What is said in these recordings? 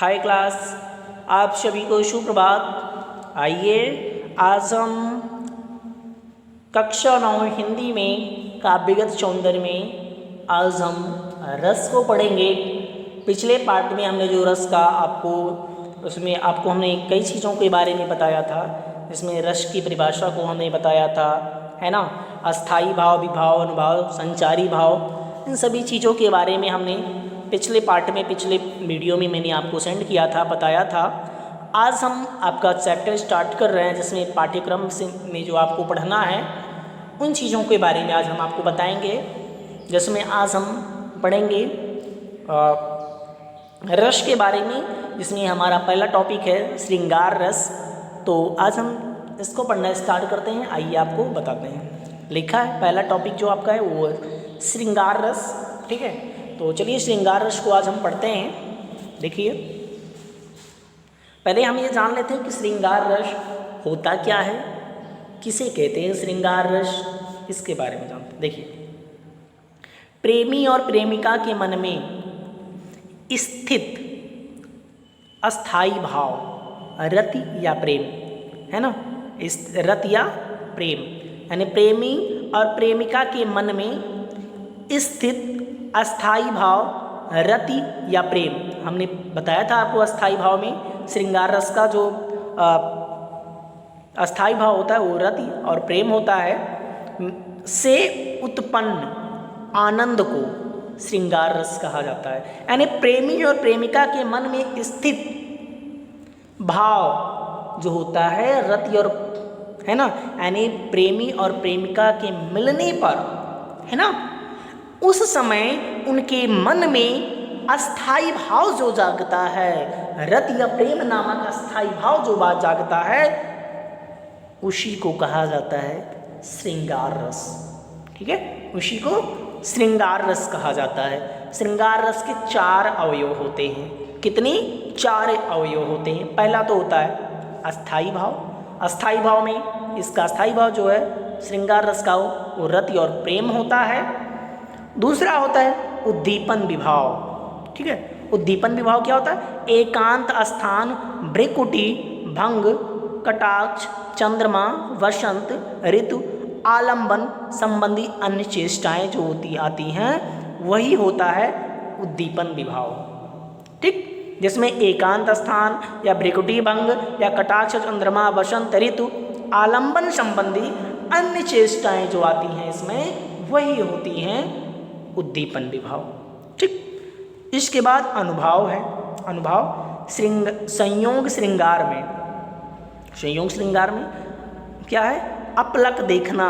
हाय class, आप सभी को सुप्रभात। आइए आज हम कक्षा 9 हिंदी में काव्यगत सौंदर्य में आज हम रस को पढ़ेंगे। पिछले पार्ट में हमने जो रस का उसमें आपको हमने कई चीज़ों के बारे में बताया था, जिसमें रस की परिभाषा को हमने बताया था, है ना। अस्थाई भाव, विभाव, अनुभाव, संचारी भाव, इन सभी चीज़ों के बारे में हमने पिछले पार्ट में, पिछले वीडियो में मैंने आपको सेंड किया था, बताया था। आज हम आपका चैप्टर स्टार्ट कर रहे हैं, जिसमें पाठ्यक्रम में जो आपको पढ़ना है उन चीज़ों के बारे में आज हम आपको बताएंगे। जिसमें आज हम पढ़ेंगे रस के बारे में, जिसमें हमारा पहला टॉपिक है श्रृंगार रस। तो आज हम इसको पढ़ना स्टार्ट करते हैं। आइए आपको बताते हैं। लिखा है पहला टॉपिक जो आपका है वो श्रृंगार रस, ठीक है। तो चलिए श्रृंगार रस को आज हम पढ़ते हैं। देखिए, पहले हम ये जान लेते हैं कि श्रृंगार रस होता क्या है, किसे कहते हैं श्रृंगार रस, इसके बारे में जानते हैं। देखिए, प्रेमी और प्रेमिका के मन में स्थित अस्थाई भाव, रति या प्रेम, है ना, इस रति या प्रेम, यानी प्रेमी और प्रेमिका के मन में स्थित अस्थाई भाव, रति या प्रेम। हमने बताया था आपको अस्थाई भाव में श्रृंगार रस का जो अस्थाई भाव होता है वो रति और प्रेम होता है, से उत्पन्न आनंद को श्रृंगार रस कहा जाता है। यानी प्रेमी और प्रेमिका के मन में स्थित भाव जो होता है रति और, है ना, यानी प्रेमी और प्रेमिका के मिलने पर, है ना, उस समय उनके मन में अस्थाई भाव जो जागता है, रति या प्रेम नामक अस्थाई भाव जो बात जागता है, उसी को कहा जाता है श्रृंगार रस, ठीक है। उसी को श्रृंगार रस कहा जाता है। श्रृंगार रस के 4 अवयव होते हैं। कितनी? 4 अवयव होते हैं। पहला तो होता है अस्थाई भाव। अस्थाई भाव में इसका अस्थाई भाव जो है श्रृंगार रस का वो रति और प्रेम होता है। दूसरा होता है उद्दीपन विभाव, ठीक है। उद्दीपन विभाव क्या होता है? एकांत स्थान, भ्रिकुटी, भंग, कटाक्ष, चंद्रमा, वसंत ऋतु, आलंबन संबंधी अन्य चेष्टाएं जो आती हैं, वही होता है उद्दीपन विभाव, ठीक। जिसमें एकांत स्थान या भ्रिकुटी, भंग या कटाक्ष, चंद्रमा, वसंत ऋतु, आलंबन संबंधी अन्य चेष्टाएं जो आती हैं, इसमें वही होती हैं उद्दीपन विभाव, ठीक। इसके बाद अनुभाव है। अनुभाव संयोग श्रृंगार में, संयोग श्रृंगार में क्या है? अपलक देखना,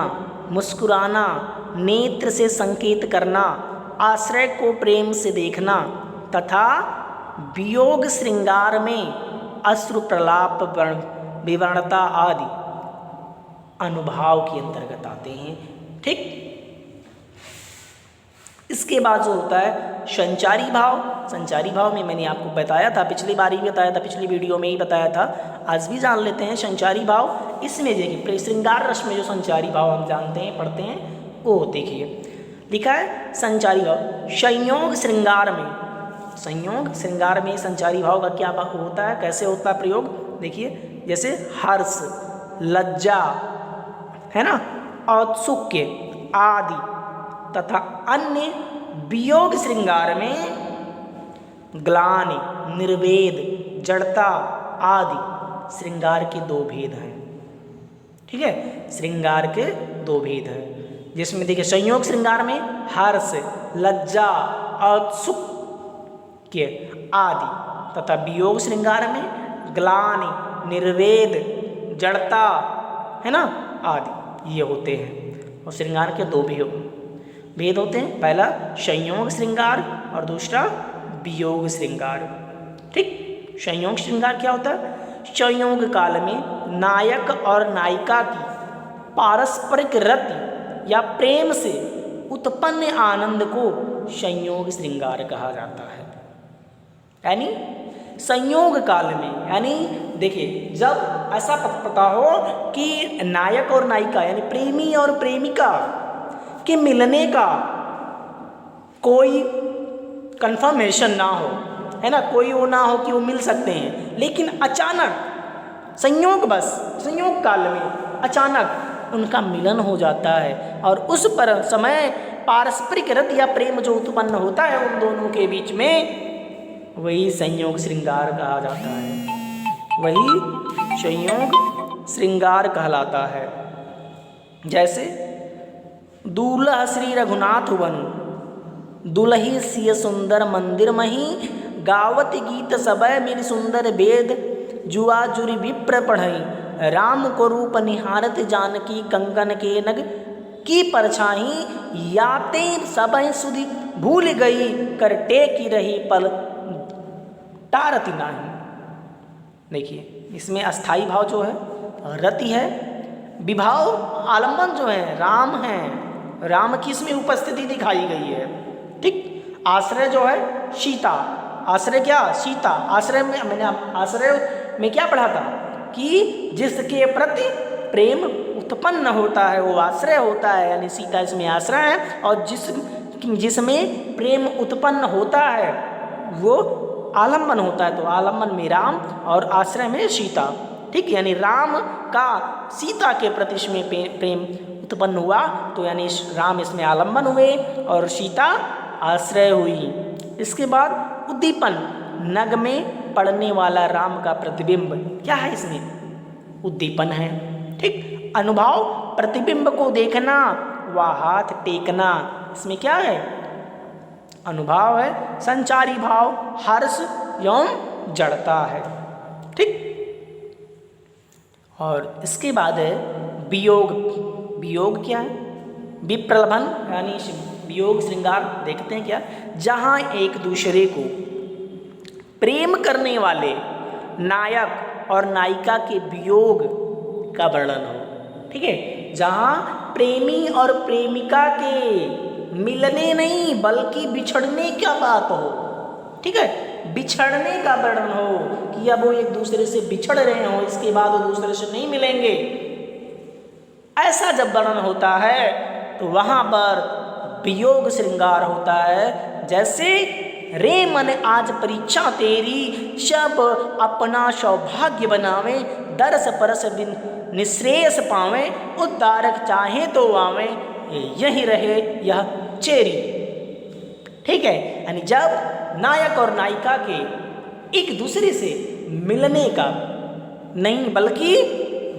मुस्कुराना, नेत्र से संकेत करना, आश्रय को प्रेम से देखना, तथा वियोग श्रृंगार में अश्रु प्रलाप, विवरणता आदि अनुभाव के अंतर्गत आते हैं, ठीक। इसके बाद जो होता है संचारी भाव। संचारी भाव में मैंने आपको बताया था, पिछली बार ही बताया था, पिछली वीडियो में ही बताया था, आज भी जान लेते हैं संचारी भाव। इसमें देखिए श्रृंगार रस में जो संचारी भाव हम जानते हैं, पढ़ते हैं, वो देखिए लिखा है संचारी भाव संयोग श्रृंगार में। संयोग श्रृंगार में संचारी भाव का क्या होता है, कैसे होता है प्रयोग? देखिए, जैसे हर्ष, लज्जा, है ना, औत्सुक्य आदि, तथा अन्य वियोग श्रृंगार में ग्लानि, निर्वेद, जड़ता आदि श्रृंगार के 2 भेद हैं, ठीक है। श्रृंगार के 2 भेद हैं, जिसमें देखिए संयोग श्रृंगार में हर्ष, लज्जा, औत्सुक्य आदि, तथा वियोग श्रृंगार में ग्लानि, निर्वेद, जड़ता, है ना, आदि ये होते हैं। और श्रृंगार के 2 भेद होते हैं, पहला संयोग श्रृंगार और दूसरा वियोग श्रृंगार, ठीक। संयोग श्रृंगार क्या होता है? संयोग काल में नायक और नायिका की पारस्परिक रति या प्रेम से उत्पन्न आनंद को संयोग श्रृंगार कहा जाता है। यानी संयोग काल में, यानी देखिए जब ऐसा पता हो कि नायक और नायिका यानी प्रेमी और प्रेमिका के मिलने का कोई कंफर्मेशन ना हो, है ना, कोई वो ना हो कि वो मिल सकते हैं, लेकिन अचानक संयोग बस संयोग काल में अचानक उनका मिलन हो जाता है और उस पर समय पारस्परिक रति या प्रेम जो उत्पन्न होता है उन दोनों के बीच में, वही संयोग श्रृंगार कहा जाता है, वही संयोग श्रृंगार कहलाता है। जैसे दूल्हा श्री रघुनाथ बनु दुलही सिय सुंदर मंदिर मही गावत गीत सबय मेरी सुंदर वेद जुआ जुरी विप्र पढ़ई राम को रूप निहारत जानकी कंकन के नग की परछाई याते सबय सुधि भूल गई कर टेकी रही पल टारती नाही। देखिए इसमें अस्थाई भाव जो है रति है, विभाव आलम्बन जो है राम है, राम की इसमें उपस्थिति दिखाई गई है। ठीक, आश्रय जो है सीता, आश्रय क्या सीता, आश्रय में मैंने आश्रय में क्या पढ़ा था कि जिसके प्रति प्रेम उत्पन्न होता है वो आश्रय होता है, यानी सीता इसमें आश्रय है, और जिसमें प्रेम उत्पन्न होता है वो आलम्बन होता है, तो आलम्बन में राम और आश्रय में सीता। ठीक, यानी राम का सीता के प्रति इसमें प्रेम उत्पन्न हुआ, तो यानी राम इसमें आलम्बन हुए और सीता आश्रय हुई। इसके बाद उद्दीपन, नग में पड़ने वाला राम का प्रतिबिंब क्या है, इसमें उद्दीपन है। ठीक, अनुभाव प्रतिबिंब को देखना व हाथ टेकना, इसमें क्या है अनुभाव है, संचारी भाव हर्ष एवं जड़ता है। ठीक, और इसके बाद है वियोग। वियोग क्या है, विप्रलभन यानी वियोग श्रृंगार देखते हैं क्या, जहाँ एक दूसरे को प्रेम करने वाले नायक और नायिका के वियोग का वर्णन हो। ठीक है, जहाँ प्रेमी और प्रेमिका के मिलने नहीं बल्कि बिछड़ने का बात हो। ठीक है, बिछड़ने का वर्णन हो कि अब वो एक दूसरे से बिछड़ रहे हो, इसके बाद वो दूसरे से नहीं मिलेंगे, ऐसा जब वर्णन होता है तो वहाँ पर वियोग श्रृंगार होता है। जैसे रे मन आज परीक्षा तेरी सब अपना सौभाग्य बनावे दरस परस बिन निश्रेयस पावे उद्धारक चाहे तो आवे यही रहे यह चेरी। ठीक है, यानी जब नायक और नायिका के एक दूसरे से मिलने का नहीं बल्कि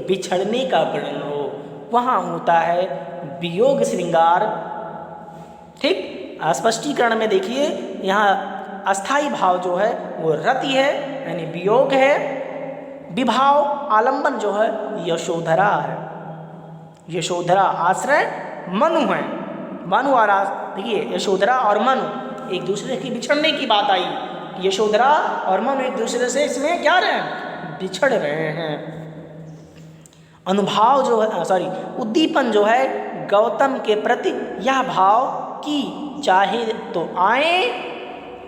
बिछड़ने का वर्णन हो, वहाँ होता है वियोग श्रृंगार। ठीक, स्पष्टीकरण में देखिए यहाँ अस्थाई भाव जो है वो रति है यानी वियोग है, विभाव आलंबन जो है यशोधरा है, यशोधरा आश्रय मनु है, मनु और देखिए यशोधरा और मनु एक दूसरे की बिछड़ने की बात आई, यशोधरा और मनु एक दूसरे से इसमें क्या रहे हैं बिछड़ रहे हैं। अनुभाव जो है उद्दीपन जो है गौतम के प्रति यह भाव कि चाहे तो आए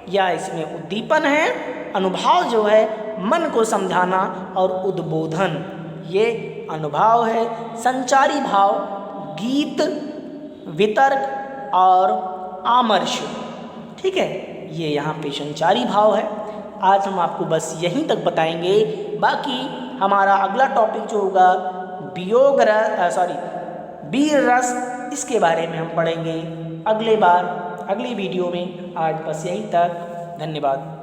या इसमें उद्दीपन है। अनुभाव जो है मन को समझाना और उद्बोधन ये अनुभाव है। संचारी भाव गीत वितर्क और आमर्श। ठीक है, ये यहाँ पे संचारी भाव है। आज हम आपको बस यहीं तक बताएंगे, बाकी हमारा अगला टॉपिक जो होगा वियोग वीर रस, इसके बारे में हम पढ़ेंगे अगली वीडियो में। आज बस यहीं तक, धन्यवाद।